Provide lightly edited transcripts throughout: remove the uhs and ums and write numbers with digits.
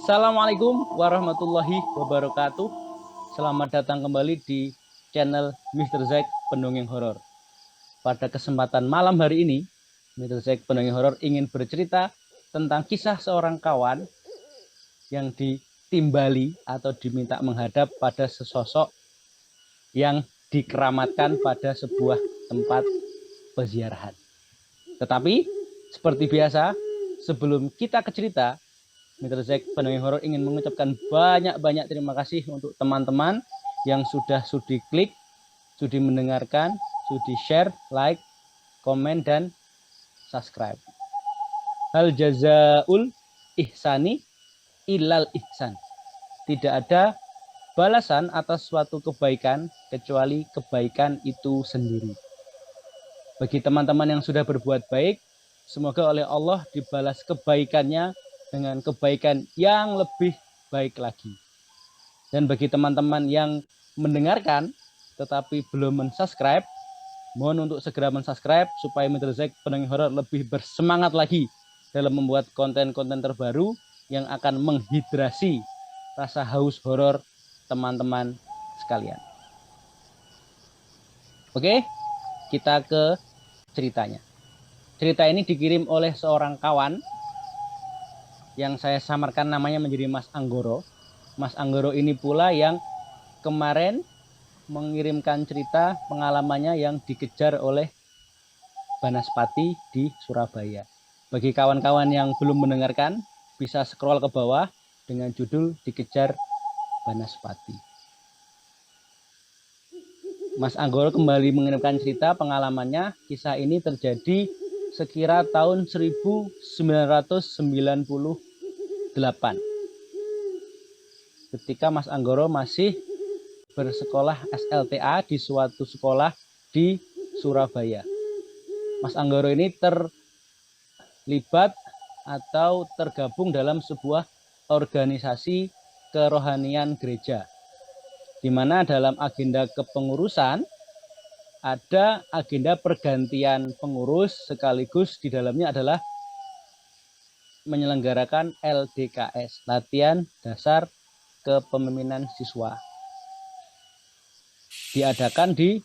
Assalamualaikum warahmatullahi wabarakatuh. Selamat datang kembali di channel Mr. Zack Pendongeng Horor. Pada kesempatan malam hari ini, Mr. Zack Pendongeng Horor ingin bercerita tentang kisah seorang kawan yang ditimbali atau diminta menghadap pada sesosok yang dikeramatkan pada sebuah tempat peziarahan. Tetapi seperti biasa, sebelum kita ke cerita, Mr. Zack Pendongeng Horor ingin mengucapkan banyak-banyak terima kasih untuk teman-teman yang sudah sudi klik, sudi mendengarkan, sudi share, like, komen, dan subscribe. Hal jazaul ihsani ilal ihsan. Tidak ada balasan atas suatu kebaikan kecuali kebaikan itu sendiri. Bagi teman-teman yang sudah berbuat baik, semoga oleh Allah dibalas kebaikannya dengan kebaikan yang lebih baik lagi. Dan bagi teman-teman yang mendengarkan tetapi belum mensubscribe, mohon untuk segera mensubscribe supaya Mr. Zack Pendongeng Horor lebih bersemangat lagi dalam membuat konten-konten terbaru yang akan menghidrasi rasa haus horor teman-teman sekalian. Oke, kita ke ceritanya. Cerita ini dikirim oleh seorang kawan yang saya samarkan namanya menjadi Mas Anggoro. Mas Anggoro ini pula yang kemarin mengirimkan cerita pengalamannya yang dikejar oleh Banaspati di Surabaya. Bagi kawan-kawan yang belum mendengarkan, bisa scroll ke bawah dengan judul Dikejar Banaspati. Mas Anggoro kembali mengirimkan cerita pengalamannya. Kisah ini terjadi sekira tahun 1998. Ketika Mas Anggoro masih bersekolah SLTA di suatu sekolah di Surabaya. Mas Anggoro ini terlibat atau tergabung dalam sebuah organisasi kerohanian gereja, di mana dalam agenda kepengurusan ada agenda pergantian pengurus, sekaligus di dalamnya adalah menyelenggarakan LDKS, latihan dasar kepemimpinan siswa. Diadakan di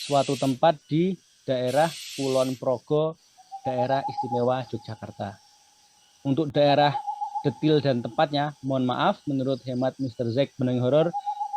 suatu tempat di daerah Kulon Progo, daerah istimewa Yogyakarta. Untuk daerah detil dan tempatnya, mohon maaf, menurut hemat Mr. Zack Pendongeng Horor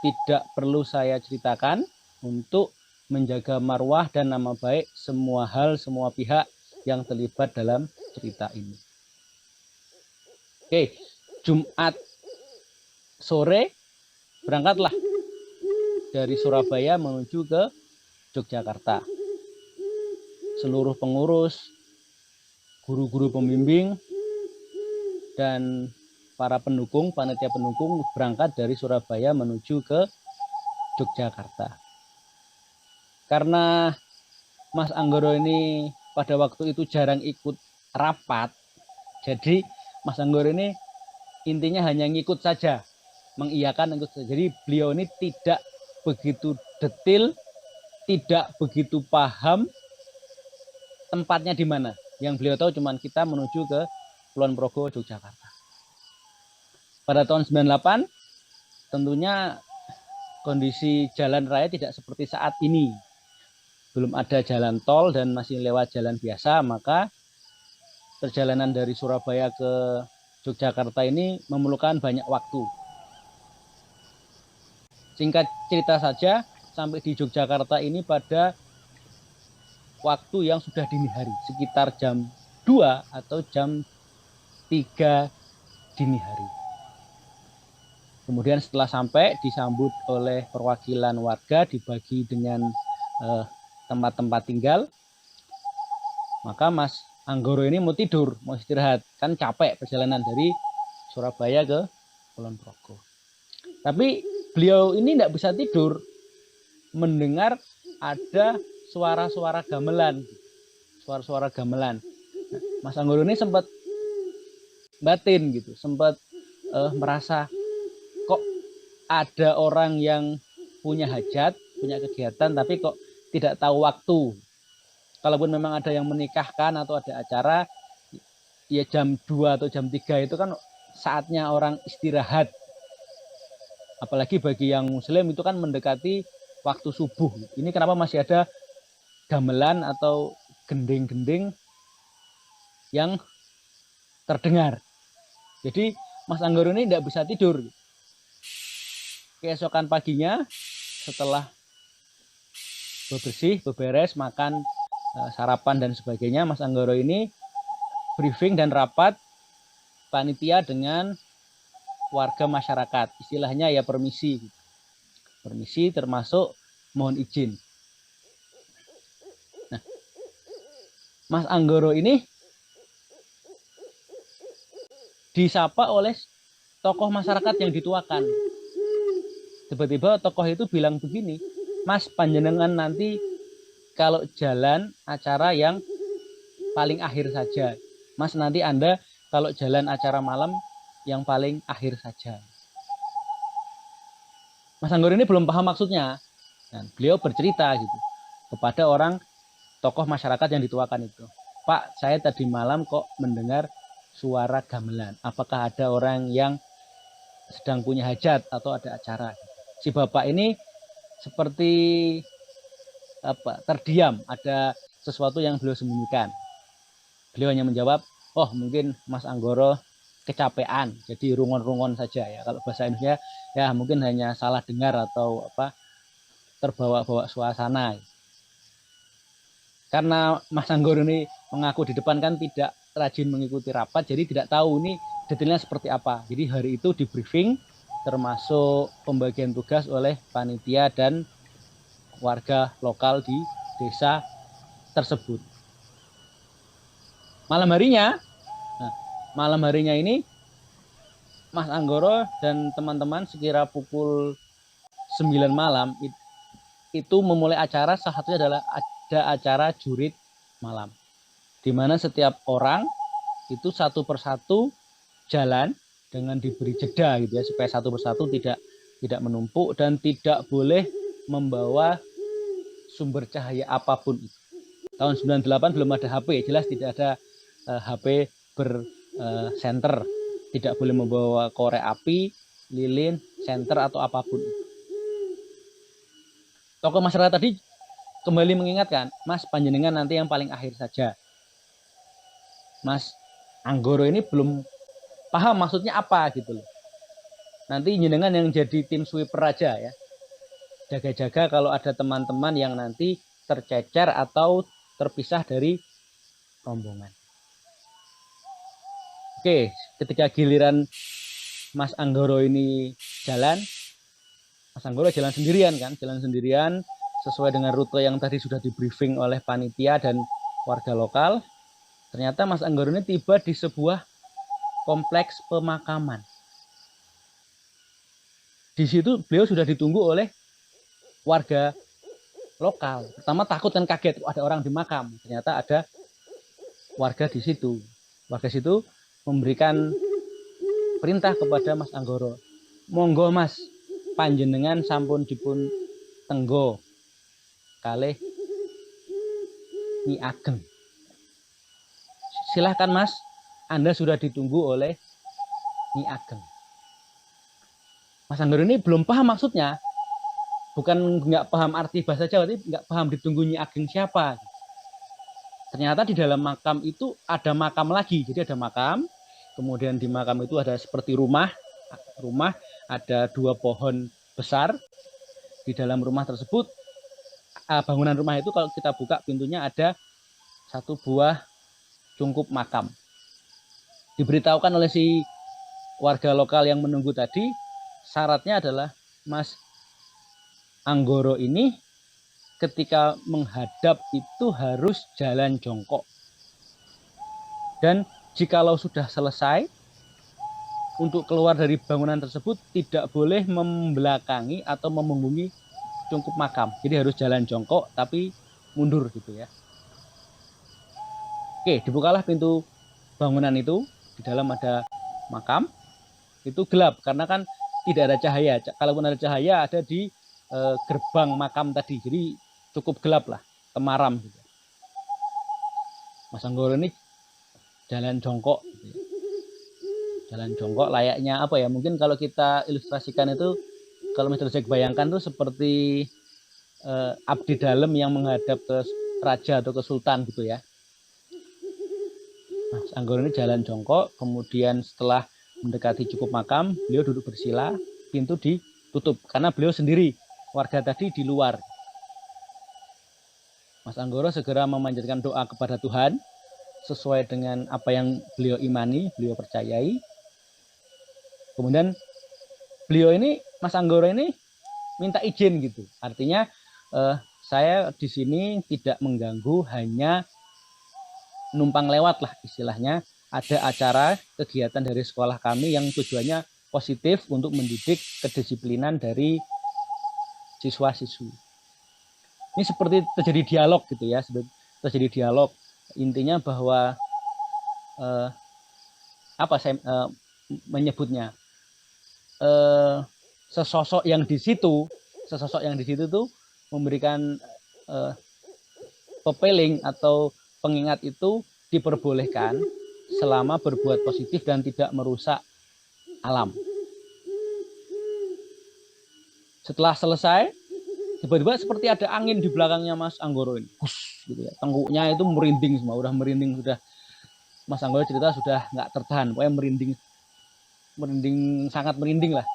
tidak perlu saya ceritakan untuk menjaga marwah dan nama baik semua pihak yang terlibat dalam cerita ini. Oke, Jumat sore berangkatlah dari Surabaya menuju ke Yogyakarta. Seluruh pengurus, guru-guru pembimbing, dan para pendukung, panitia pendukung berangkat dari Surabaya menuju ke Yogyakarta. Karena Mas Anggoro ini pada waktu itu jarang ikut rapat, jadi Mas Anggoro ini intinya hanya ngikut saja, mengiyakan ikut saja. Jadi beliau ini tidak begitu detil, tidak begitu paham tempatnya di mana. Yang beliau tahu cuma kita menuju ke Kulon Progo, Yogyakarta. Pada tahun 98, tentunya kondisi jalan raya tidak seperti saat ini. Belum ada jalan tol dan masih lewat jalan biasa, maka perjalanan dari Surabaya ke Yogyakarta ini memerlukan banyak waktu. Singkat cerita saja, sampai di Yogyakarta ini pada waktu yang sudah dini hari, sekitar jam 2 atau jam 3 dini hari. Kemudian setelah sampai disambut oleh perwakilan warga, dibagi dengan tempat-tempat tinggal. Maka Mas Anggoro ini mau tidur, mau istirahat, kan capek perjalanan dari Surabaya ke Kulon Progo. Tapi beliau ini tidak bisa tidur mendengar ada suara-suara gamelan. Suara-suara gamelan. Mas Anggoro ini sempat batin gitu, sempat merasa kok ada orang yang punya hajat, punya kegiatan, tapi kok tidak tahu waktu. Kalaupun memang ada yang menikahkan atau ada acara, ya jam 2 atau jam 3 itu kan saatnya orang istirahat. Apalagi bagi yang muslim itu kan mendekati waktu subuh. Ini kenapa masih ada gamelan atau gending-gending yang terdengar. Jadi Mas Anggoro ini tidak bisa tidur. Keesokan paginya setelah bebersih, beberes, makan, sarapan dan sebagainya, Mas Anggoro ini briefing dan rapat panitia dengan warga masyarakat. Istilahnya ya permisi. Permisi termasuk mohon izin. Nah, Mas Anggoro ini disapa oleh tokoh masyarakat yang dituakan. Tiba-tiba tokoh itu bilang begini, Mas, panjenengan nanti kalau jalan acara yang paling akhir saja. Mas, nanti Anda kalau jalan acara malam yang paling akhir saja. Mas Anggoro ini belum paham maksudnya. Dan beliau bercerita gitu kepada orang tokoh masyarakat yang dituakan itu. Pak, saya tadi malam kok mendengar suara gamelan. Apakah ada orang yang sedang punya hajat atau ada acara? Si bapak ini seperti terdiam, ada sesuatu yang beliau sembunyikan. Beliau hanya menjawab, oh mungkin Mas Anggoro kecapean, jadi rungon-rungon saja ya. Kalau bahasa Indonesia ya mungkin hanya salah dengar atau terbawa-bawa suasana. Karena Mas Anggoro ini mengaku di depan kan tidak rajin mengikuti rapat, jadi tidak tahu ini detailnya seperti apa. Jadi hari itu di briefing termasuk pembagian tugas oleh panitia dan warga lokal di desa tersebut. Malam harinya ini Mas Anggoro dan teman-teman sekira pukul 9 malam itu memulai acara. Salah satunya adalah ada acara jurit malam, di mana setiap orang itu satu persatu jalan dengan diberi jeda gitu ya, supaya satu persatu tidak menumpuk dan tidak boleh membawa sumber cahaya apapun itu. Tahun 98 belum ada HP, jelas tidak ada HP bersenter, tidak boleh membawa korek api, lilin, senter atau apapun itu. Tokoh masyarakat tadi kembali mengingatkan, Mas, panjenengan nanti yang paling akhir saja. Mas Anggoro ini belum paham maksudnya apa gitu loh. Nanti jenengan yang jadi tim sweeper aja ya. Jaga-jaga kalau ada teman-teman yang nanti tercecer atau terpisah dari rombongan. Oke, ketika giliran Mas Anggoro ini jalan, Mas Anggoro jalan sendirian kan, jalan sendirian sesuai dengan rute yang tadi sudah di briefing oleh panitia dan warga lokal. Ternyata Mas Anggoro ini tiba di sebuah kompleks pemakaman. Di situ beliau sudah ditunggu oleh warga lokal. Pertama takut dan kaget, ada orang di makam. Ternyata ada warga di situ. Warga situ memberikan perintah kepada Mas Anggoro. Monggo Mas, panjenengan sampun dipun tenggo kalih Nyi Ageng. Silahkan Mas, Anda sudah ditunggu oleh Nyi Ageng. Mas Anggoro ini belum paham maksudnya. Bukan nggak paham arti bahasa Jawa, tapi nggak paham ditunggu Nyi Ageng siapa. Ternyata di dalam makam itu ada makam lagi. Jadi ada makam, kemudian di makam itu ada seperti rumah, ada 2 pohon besar. Di dalam rumah tersebut, bangunan rumah itu kalau kita buka pintunya ada 1 buah cungkup makam. Diberitahukan oleh si warga lokal yang menunggu tadi, syaratnya adalah Mas Anggoro ini ketika menghadap itu harus jalan jongkok. Dan jikalau sudah selesai, untuk keluar dari bangunan tersebut tidak boleh membelakangi atau memunggungi cungkup makam. Jadi harus jalan jongkok tapi mundur gitu ya. Oke, dibukalah pintu bangunan itu. Di dalam ada makam. Itu gelap karena kan tidak ada cahaya. Kalaupun ada cahaya ada di gerbang makam tadi. Jadi cukup gelap lah, temaram gitu. Mas Anggoro ini jalan jongkok gitu ya. Jalan jongkok layaknya apa ya? Mungkin kalau kita ilustrasikan itu, kalau Mr. Zack bayangkan tuh seperti abdi dalam yang menghadap ke raja atau ke sultan gitu ya. Mas Anggoro ini jalan jongkok, kemudian setelah mendekati cukup makam, beliau duduk bersila, pintu ditutup karena beliau sendiri, warga tadi di luar. Mas Anggoro segera memanjatkan doa kepada Tuhan sesuai dengan apa yang beliau imani, beliau percayai. Kemudian beliau ini, Mas Anggoro ini minta izin gitu. Artinya saya di sini tidak mengganggu, hanya numpang lewat lah istilahnya. Ada acara kegiatan dari sekolah kami yang tujuannya positif untuk mendidik kedisiplinan dari siswa-siswi. Ini seperti terjadi dialog gitu ya, terjadi dialog. Intinya bahwa apa saya menyebutnya, sesosok yang di situ tuh memberikan pepeling atau pengingat itu diperbolehkan selama berbuat positif dan tidak merusak alam. Setelah selesai, tiba-tiba seperti ada angin di belakangnya Mas Anggoro ini. Hush, gitu ya. Tengkuknya itu merinding semua, udah merinding sudah. Mas Anggoro cerita sudah nggak tertahan, pokoknya merinding sangat merinding lah.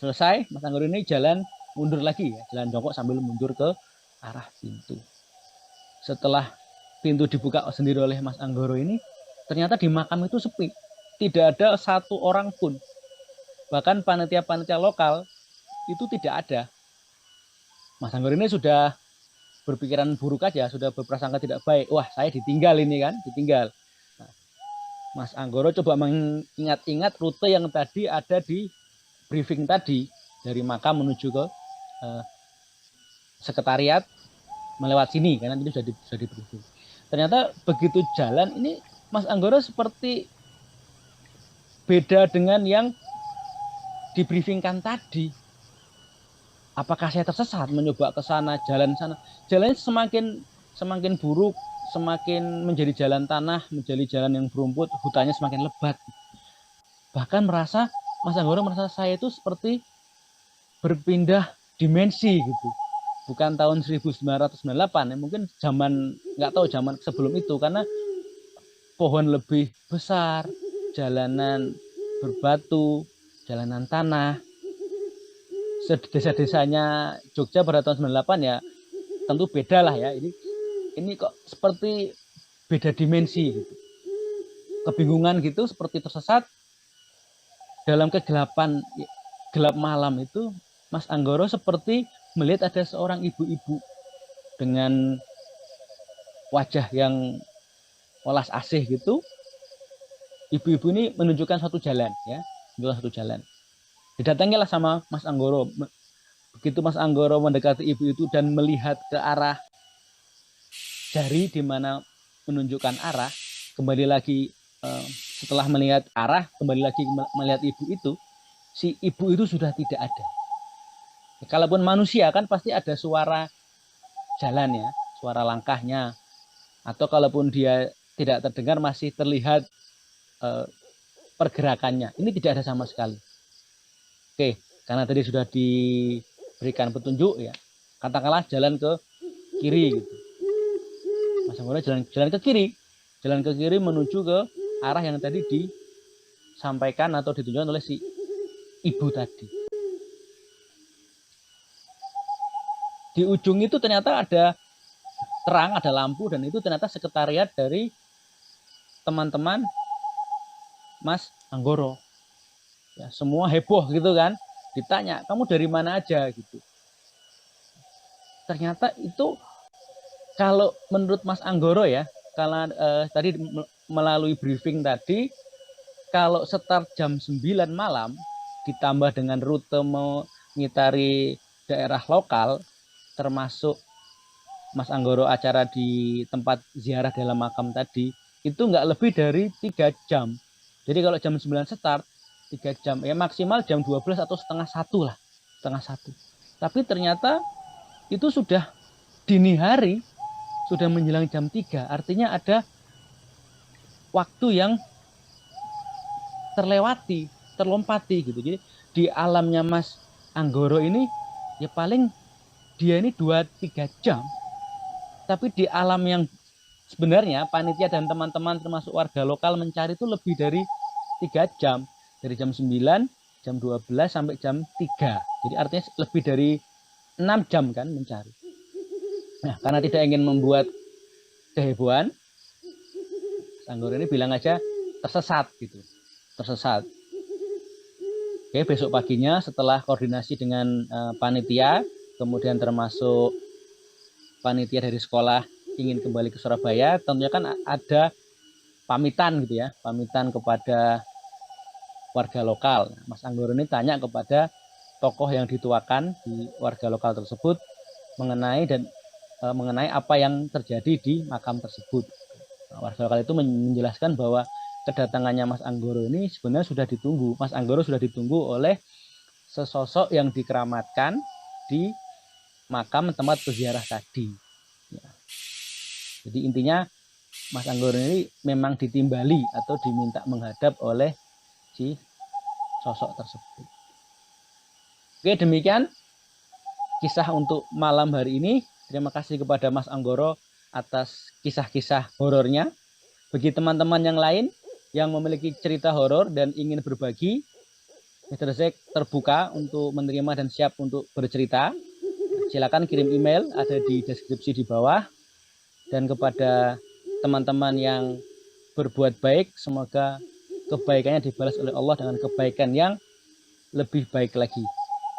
Selesai, Mas Anggoro ini jalan mundur lagi ya, jalan jongkok sambil mundur ke arah pintu. Setelah pintu dibuka sendiri oleh Mas Anggoro ini, ternyata di makam itu sepi. Tidak ada satu orang pun. Bahkan panitia-panitia lokal itu tidak ada. Mas Anggoro ini sudah berpikiran buruk aja, sudah berprasangka tidak baik. Wah, saya ditinggal ini kan, ditinggal. Nah, Mas Anggoro coba mengingat-ingat rute yang tadi ada di briefing tadi, dari makam menuju ke sekretariat, melewat sini karena itu sudah di briefing. Ternyata begitu jalan ini Mas Anggoro seperti beda dengan yang di briefingkan tadi. Apakah saya tersesat mencoba ke sana, jalan sana? Jalannya semakin buruk, semakin menjadi jalan tanah, menjadi jalan yang berumput, hutannya semakin lebat. Bahkan Mas Anggoro merasa saya itu seperti berpindah dimensi gitu. Bukan tahun 1998 ya, mungkin nggak tahu zaman sebelum itu, karena pohon lebih besar, jalanan berbatu, jalanan tanah. Desa-desanya Jogja pada tahun 98 ya tentu beda lah ya. Ini kok seperti beda dimensi gitu. Kebingungan gitu, seperti tersesat dalam kegelapan, gelap malam itu. Mas Anggoro seperti melihat ada seorang ibu-ibu dengan wajah yang welas asih gitu. Ibu-ibu ini menunjukkan suatu jalan ya, Didatangilah sama Mas Anggoro. Begitu Mas Anggoro mendekati ibu itu dan melihat ke arah jari di mana menunjukkan arah, kembali lagi setelah melihat arah, kembali lagi melihat ibu itu, si ibu itu sudah tidak ada. Kalaupun manusia kan pasti ada suara jalan ya, suara langkahnya, atau kalaupun dia tidak terdengar masih terlihat pergerakannya. Ini tidak ada sama sekali. Oke, karena tadi sudah diberikan petunjuk ya, katakanlah jalan ke kiri gitu. Mas Anggoro jalan ke kiri menuju ke arah yang tadi disampaikan atau ditunjukkan oleh si ibu tadi. Di ujung itu ternyata ada terang, ada lampu, dan itu ternyata sekretariat dari teman-teman Mas Anggoro. Ya, semua heboh gitu kan, ditanya kamu dari mana aja gitu. Ternyata itu kalau menurut Mas Anggoro ya, kalau tadi melalui briefing tadi, kalau start jam 9 malam ditambah dengan rute mengitari daerah lokal, termasuk Mas Anggoro acara di tempat ziarah dalam makam tadi, itu nggak lebih dari 3 jam. Jadi kalau jam 9 start, 3 jam, ya maksimal jam 12 atau setengah 1 lah. Setengah 1. Tapi ternyata itu sudah dini hari, sudah menjelang jam 3. Artinya ada waktu yang terlewati, terlompati gitu. Jadi di alamnya Mas Anggoro ini ya paling dia ini 2-3 jam, tapi di alam yang sebenarnya panitia dan teman-teman termasuk warga lokal mencari itu lebih dari 3 jam, dari jam 9, jam 12 sampai jam 3. Jadi artinya lebih dari 6 jam kan mencari. Nah, karena tidak ingin membuat kehebohan, Anggoro ini bilang aja tersesat gitu. Tersesat. Oke, besok paginya setelah koordinasi dengan panitia, kemudian termasuk panitia dari sekolah ingin kembali ke Surabaya, tentunya kan ada pamitan gitu ya, pamitan kepada warga lokal. Mas Anggoro ini tanya kepada tokoh yang dituakan di warga lokal tersebut mengenai mengenai apa yang terjadi di makam tersebut. Nah, warga lokal itu menjelaskan bahwa kedatangannya Mas Anggoro ini sebenarnya sudah ditunggu. Mas Anggoro sudah ditunggu oleh sesosok yang dikeramatkan di makam tempat peziarah tadi. Ya. Jadi intinya Mas Anggoro ini memang ditimbali atau diminta menghadap oleh si sosok tersebut. Oke, demikian kisah untuk malam hari ini. Terima kasih kepada Mas Anggoro atas kisah-kisah horornya. Bagi teman-teman yang lain yang memiliki cerita horor dan ingin berbagi, Mr. Zack terbuka untuk menerima dan siap untuk bercerita. Silakan kirim email, ada di deskripsi di bawah. Dan kepada teman-teman yang berbuat baik, semoga kebaikannya dibalas oleh Allah dengan kebaikan yang lebih baik lagi.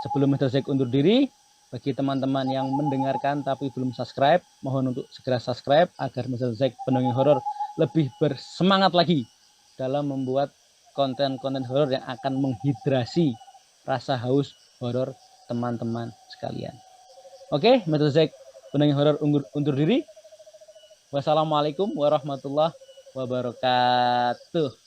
Sebelum Mr. Zack undur diri, bagi teman-teman yang mendengarkan tapi belum subscribe, mohon untuk segera subscribe agar Mr. Zack Pendongeng Horor lebih bersemangat lagi dalam membuat konten-konten horor yang akan menghidrasi rasa haus horor teman-teman sekalian. Oke, Mr. Zack Pendongeng Horor undur diri. Wassalamualaikum warahmatullahi wabarakatuh.